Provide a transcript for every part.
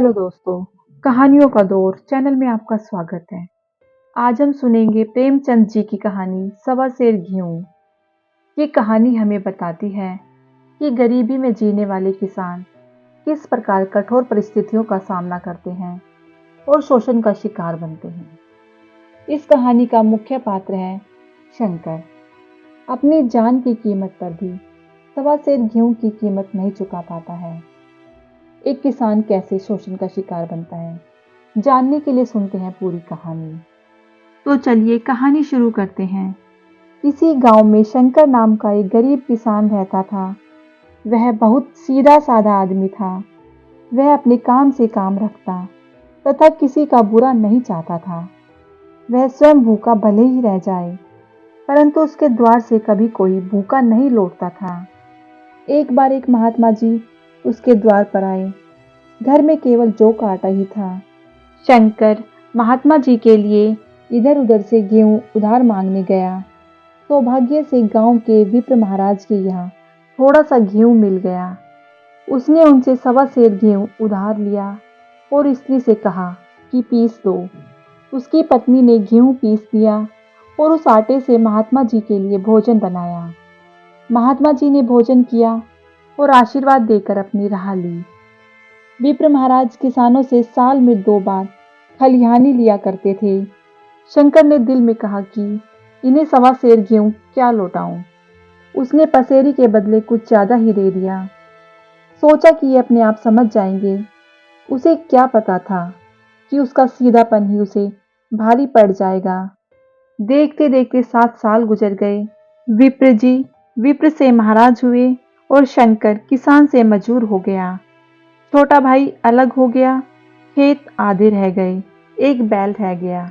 Hello दोस्तों, कहानियों का दौर चैनल में आपका स्वागत है। आज हम सुनेंगे प्रेमचंद जी की कहानी सवा सेर गेहूं। ये कहानी हमें बताती है कि गरीबी में जीने वाले किसान किस प्रकार कठोर परिस्थितियों का सामना करते हैं और शोषण का शिकार बनते हैं। इस कहानी का मुख्य पात्र है शंकर। अपनी जान की कीमत पर भी सवा सेर गेहूं की कीमत नहीं चुका पाता है। एक किसान कैसे शोषण का शिकार बनता है, जानने के लिए सुनते हैं पूरी कहानी। तो चलिए कहानी शुरू करते हैं। किसी गांव में शंकर नाम का एक गरीब किसान रहता था। वह बहुत सीधा साधा आदमी था। वह अपने काम से काम रखता तथा किसी का बुरा नहीं चाहता था। वह स्वयं भूखा भले ही रह जाए, परंतु उसके द्वार से कभी कोई भूखा नहीं लौटता था। एक बार एक महात्मा जी उसके द्वार पर आए। घर में केवल जौ का आटा ही था। शंकर महात्मा जी के लिए इधर उधर से गेहूं उधार मांगने गया। सौभाग्य से गांव के विप्र महाराज के यहाँ थोड़ा सा गेहूं मिल गया। उसने उनसे सवा सेर गेहूं उधार लिया और स्त्री से कहा कि पीस दो। उसकी पत्नी ने गेहूं पीस दिया और उस आटे से महात्मा जी के लिए भोजन बनाया। महात्मा जी ने भोजन किया और आशीर्वाद देकर अपनी राह ली। विप्र महाराज किसानों से साल में 2 बार खलिहानी लिया करते थे। शंकर ने दिल में कहा कि इन्हें सवा सेर गेहूं क्या लौटाऊं। उसने पसेरी के बदले कुछ ज्यादा ही दे दिया। सोचा कि ये अपने आप समझ जाएंगे। उसे क्या पता था कि उसका सीधापन ही उसे भारी पड़ जाएगा। देखते देखते 7 साल गुजर गए। विप्र जी विप्र से महाराज हुए और शंकर किसान से मजूर हो गया। छोटा भाई अलग हो गया। खेत आधे रह गए, एक बैल रह गया।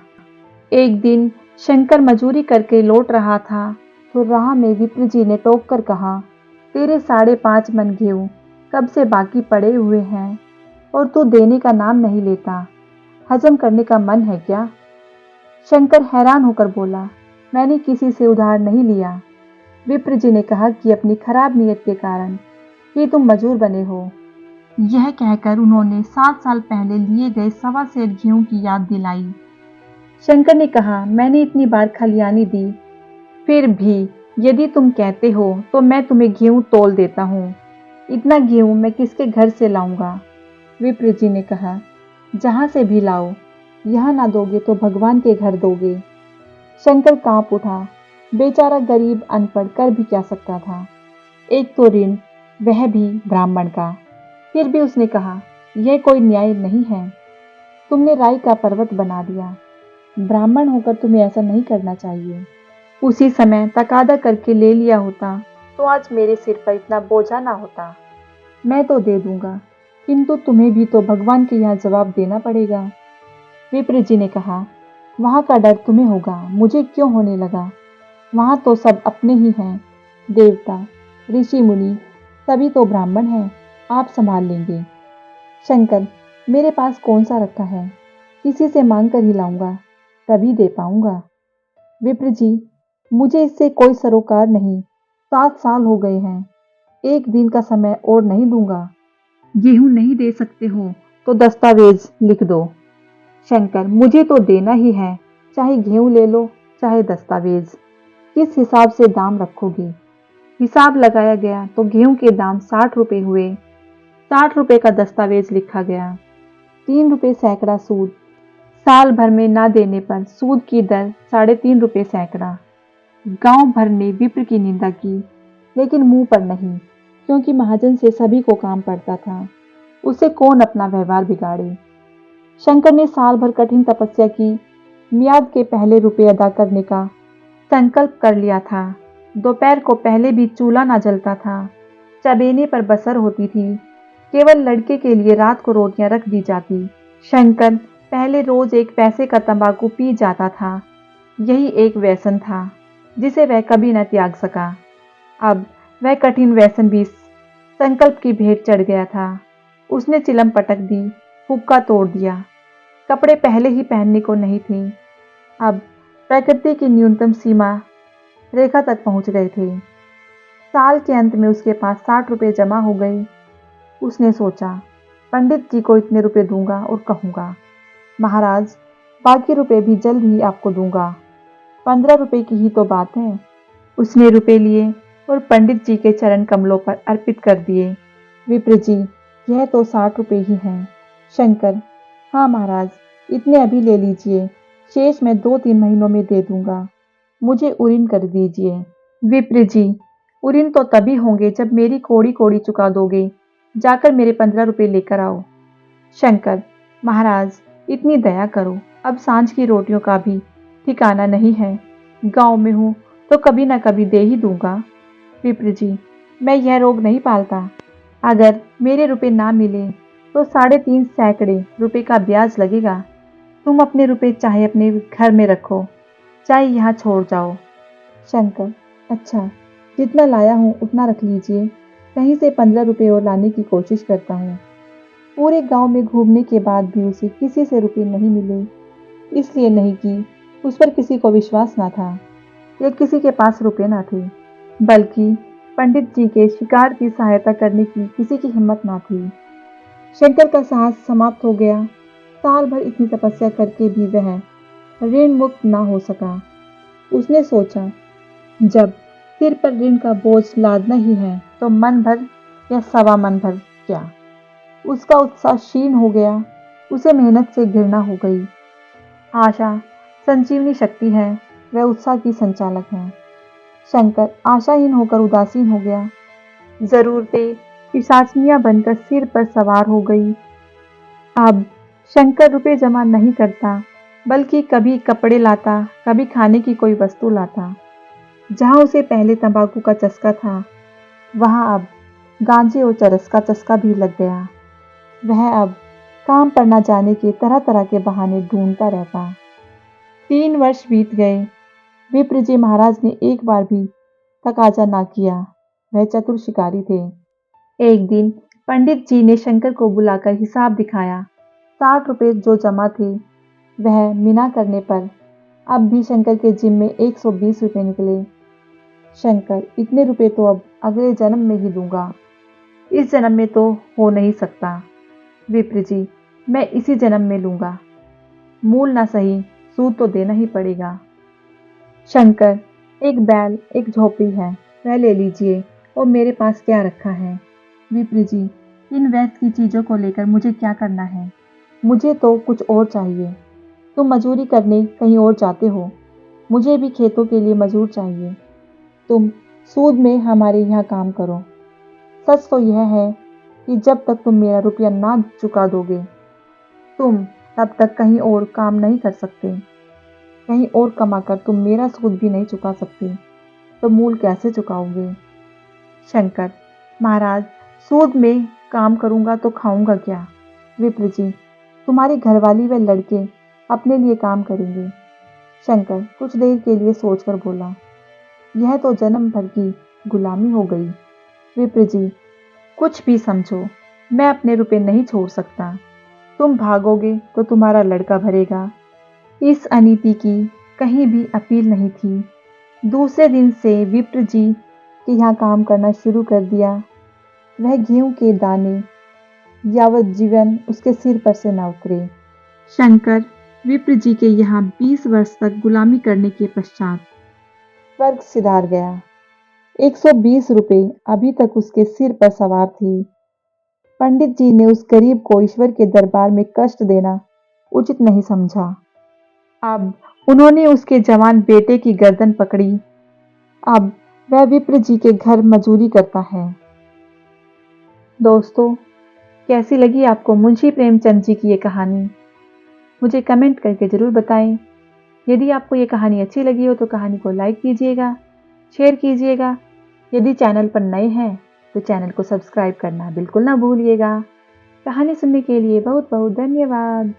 एक दिन शंकर मजूरी करके लौट रहा था तो राह में विप्र जी ने टोक कर कहा, तेरे 5.5 मन गेहूं कब से बाकी पड़े हुए हैं और तू देने का नाम नहीं लेता। हजम करने का मन है क्या? शंकर हैरान होकर बोला, मैंने किसी से उधार नहीं लिया। विप्र जी ने कहा कि अपनी खराब नीयत के कारण ही तुम मजूर बने हो। यह कहकर उन्होंने 7 साल पहले लिए गए सवा सेर गेहूं की याद दिलाई। शंकर ने कहा, मैंने इतनी बार खलियानी दी, फिर भी यदि तुम कहते हो तो मैं तुम्हें गेहूं तोल देता हूँ। इतना गेहूं मैं किसके घर से लाऊंगा? विप्र जी ने कहा, जहां से भी लाओ, यहाँ ना दोगे तो भगवान के घर दोगे। शंकर कांप उठा। बेचारा गरीब अनपढ़ कर भी क्या सकता था। एक तो ऋण, वह भी ब्राह्मण का। फिर भी उसने कहा, यह कोई न्याय नहीं है। तुमने राई का पर्वत बना दिया। ब्राह्मण होकर तुम्हें ऐसा नहीं करना चाहिए। उसी समय तकादा करके ले लिया होता तो आज मेरे सिर पर इतना बोझा ना होता। मैं तो दे दूंगा, किंतु तुम्हें भी तो भगवान के यहाँ जवाब देना पड़ेगा। विप्र जी ने कहा, वहाँ का डर तुम्हें होगा, मुझे क्यों होने लगा? वहाँ तो सब अपने ही हैं। देवता, ऋषि मुनि सभी तो ब्राह्मण हैं, आप संभाल लेंगे। शंकर, मेरे पास कौन सा रखा है? किसी से मांग कर ही लाऊंगा, तभी दे पाऊंगा। विप्र जी, मुझे इससे कोई सरोकार नहीं। 7 साल हो गए हैं, एक दिन का समय और नहीं दूंगा। गेहूं नहीं दे सकते हो तो दस्तावेज लिख दो। शंकर, मुझे तो देना ही है, चाहे गेहूं ले लो चाहे दस्तावेज। किस हिसाब से दाम रखोगे? हिसाब लगाया गया तो गेहूं के दाम 60 रुपए हुए। 60 रुपए का दस्तावेज लिखा गया। 3 रुपए सैकड़ा सूद। साल भर में ना देने पर सूद की दर 3.5 रुपए सैकड़ा। गांव भर ने विप्र की निंदा की, लेकिन मुंह पर नहीं, क्योंकि महाजन से सभी को काम पड़ता था। उसे कौन अपना व्यवहार बिगाड़े। शंकर ने साल भर कठिन तपस्या की। मियाद के पहले रुपए अदा करने का संकल्प कर लिया था। दोपहर को पहले भी चूल्हा ना जलता था। चबेने पर बसर होती थी। केवल लड़के के लिए रात को रोटियां रख दी जाती। शंकर पहले रोज 1 पैसे का तंबाकू पी जाता था। यही एक व्यसन था जिसे वह कभी न त्याग सका। अब वह कठिन व्यसन भी संकल्प की भेंट चढ़ गया था। उसने चिलम पटक दी, हुक्का तोड़ दिया। कपड़े पहले ही पहनने को नहीं थे, अब प्रकृति की न्यूनतम सीमा रेखा तक पहुंच गए थे। साल के अंत में उसके पास 60 रुपए जमा हो गए। उसने सोचा, पंडित जी को इतने रुपए दूंगा और कहूंगा, महाराज बाकी रुपए भी जल्द ही आपको दूंगा। 15 रुपए की ही तो बात है। उसने रुपए लिए और पंडित जी के चरण कमलों पर अर्पित कर दिए। विप्र जी, यह तो 60 रुपए ही हैं। शंकर, हाँ महाराज, इतने अभी ले लीजिए, शेष मैं 2-3 महीनों में दे दूंगा। मुझे उरीन कर दीजिए। विप्र जी, उरीन तो तभी होंगे जब मेरी कोड़ी कोड़ी चुका दोगे। जाकर मेरे 15 रुपए लेकर आओ। शंकर, महाराज इतनी दया करो, अब सांझ की रोटियों का भी ठिकाना नहीं है। गांव में हूँ तो कभी ना कभी दे ही दूंगा। विप्र जी, मैं यह रोग नहीं पालता। अगर मेरे रुपए ना मिले तो 3.5 सैकड़े रुपए का ब्याज लगेगा। तुम अपने रुपए चाहे अपने घर में रखो, चाहे यहाँ छोड़ जाओ। शंकर, अच्छा, जितना लाया हूँ उतना रख लीजिए। कहीं से 15 रुपए और लाने की कोशिश करता हूँ। पूरे गांव में घूमने के बाद भी उसे किसी से रुपए नहीं मिले। इसलिए नहीं कि उस पर किसी को विश्वास ना था या किसी के पास रुपए ना थे, बल्कि पंडित जी के शिकार की सहायता करने की किसी की हिम्मत ना थी। शंकर का साहस समाप्त हो गया। साल भर इतनी तपस्या करके भी वह ऋण मुक्त ना हो सका। उसने सोचा, जब सिर पर ऋण का बोझ लादना ही है तो मन भर या सवा मन भर क्या। उसका उत्साह क्षीण हो गया। उसे मेहनत से घृणा हो गई। आशा संजीवनी शक्ति है, वह उत्साह की संचालक है। शंकर आशाहीन होकर उदासीन हो गया। जरूरतें पिशाचनियां बनकर सिर पर सवार हो गई। अब शंकर रुपए जमा नहीं करता, बल्कि कभी कपड़े लाता, कभी खाने की कोई वस्तु लाता। जहां उसे पहले तंबाकू का चस्का था, वहां अब गांजे और चरस का चस्का भी लग गया। वह अब काम पर न जाने के तरह तरह के बहाने ढूंढता रहता। 3 वर्ष बीत गए। विप्र जी महाराज ने एक बार भी तकाजा ना किया। वह चतुर शिकारी थे। एक दिन पंडित जी ने शंकर को बुलाकर हिसाब दिखाया। 60 रुपए जो जमा थे, वह मिना करने पर अब भी शंकर के जिम में 120 रुपए निकले। शंकर, इतने रुपए तो अब अगले जन्म में ही दूंगा। इस जन्म में तो हो नहीं सकता। विप्र जी, मैं इसी जन्म में लूंगा। मूल ना सही, सूद तो देना ही पड़ेगा। शंकर, एक बैल, एक झोपड़ी है, वह ले लीजिए। और मेरे पास क्या रखा है। विप्र जी, इन व्यर्थ की चीजों को लेकर मुझे क्या करना है। मुझे तो कुछ और चाहिए। तुम मजूरी करने कहीं और जाते हो, मुझे भी खेतों के लिए मजूर चाहिए। तुम सूद में हमारे यहाँ काम करो। सच तो यह है कि जब तक तुम मेरा रुपया ना चुका दोगे, तुम तब तक कहीं और काम नहीं कर सकते। कहीं और कमाकर तुम मेरा सूद भी नहीं चुका सकते, तो मूल कैसे चुकाओगे। शंकर, महाराज, सूद में काम करूंगा तो खाऊंगा क्या। विप्र जी, तुम्हारी घरवाली व लड़के अपने लिए काम करेंगे। शंकर कुछ देर के लिए सोचकर बोला, यह तो जन्म भर की गुलामी हो गई। विप्र जी, कुछ भी समझो, मैं अपने रुपए नहीं छोड़ सकता। तुम भागोगे तो तुम्हारा लड़का भरेगा। इस अनीति की कहीं भी अपील नहीं थी। दूसरे दिन से विप्र जी के यहाँ काम करना शुरू कर दिया। वह गेहूं के दाने यावत जीवन उसके सिर पर से न उतरे। शंकर विप्र जी के यहाँ 20 वर्ष तक गुलामी करने के पश्चात स्वर्ग सिधार गया। 120 रुपए अभी तक उसके सिर पर सवार थे। पंडित जी ने उस गरीब को ईश्वर के दरबार में कष्ट देना उचित नहीं समझा। अब उन्होंने उसके जवान बेटे की गर्दन पकड़ी। अब वह विप्र जी के घर मजूरी करता है। दोस्तों, कैसी लगी आपको मुंशी प्रेमचंद जी की ये कहानी? मुझे कमेंट करके ज़रूर बताएं। यदि आपको ये कहानी अच्छी लगी हो तो कहानी को लाइक कीजिएगा, शेयर कीजिएगा। यदि चैनल पर नए हैं तो चैनल को सब्सक्राइब करना बिल्कुल ना भूलिएगा। कहानी सुनने के लिए बहुत बहुत धन्यवाद।